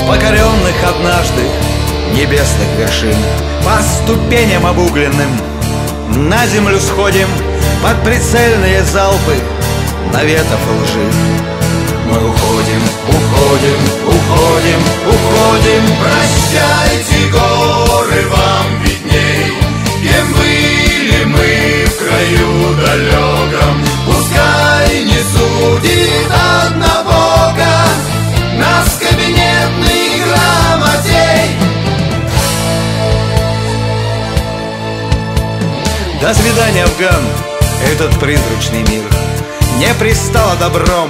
покоренных однажды небесных вершин. По ступеням обугленным на землю сходим под прицельные залпы наветов и лжи. Мы уходим, уходим, уходим, уходим. Прощайте, горы, вам видней, кем были мы в краю далеком. Пускай не судит однобоко нас кабинетный грамотей. До свидания, Афган, этот призрачный мир. Не пристало добром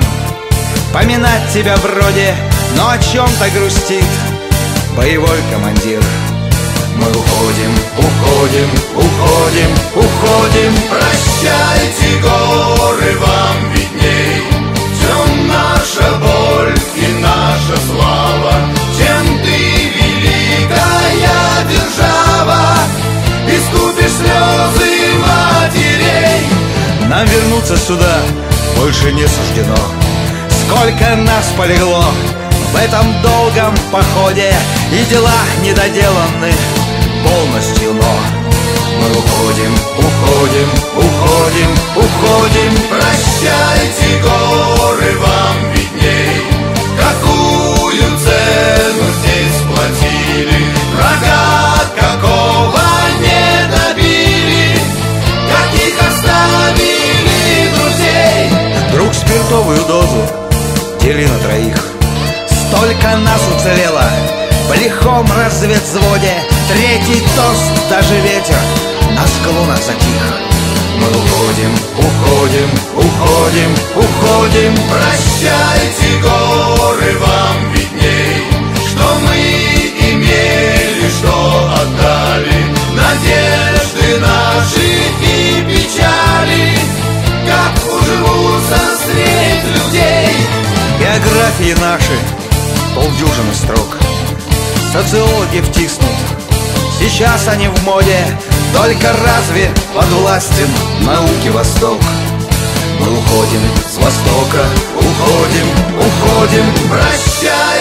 поминать тебя вроде, но о чем-то грустит боевой командир. Мы уходим, уходим, уходим, уходим. Прощайте, горы, вам видней, в чем наша боль и наша слава, чем ты, великая держава, искупишь слезы матерей. Нам вернуться сюда больше не суждено. Сколько нас полегло в этом долгом походе, и дела недоделаны полностью, но мы уходим, уходим, уходим, уходим. Прощайте, горы, вам видней, какую цену здесь платили, врага какого не добили, каких оставили друзей. Друг, спиртовую дозу дели на троих. Столько нас уцелело в лихом разведвзводе. Третий тост, даже ветер на склонах затих. Мы уходим, уходим, уходим, уходим. Прощайте, горы, вам видней, что мы имели, что отдали, надежды наши и печали, как уживутся средь людей. Биографии наши полдюжины строк социологи втиснут, сейчас они в моде. Только разве подвластен науке Восток? Мы уходим с Востока, уходим, уходим. Прощай.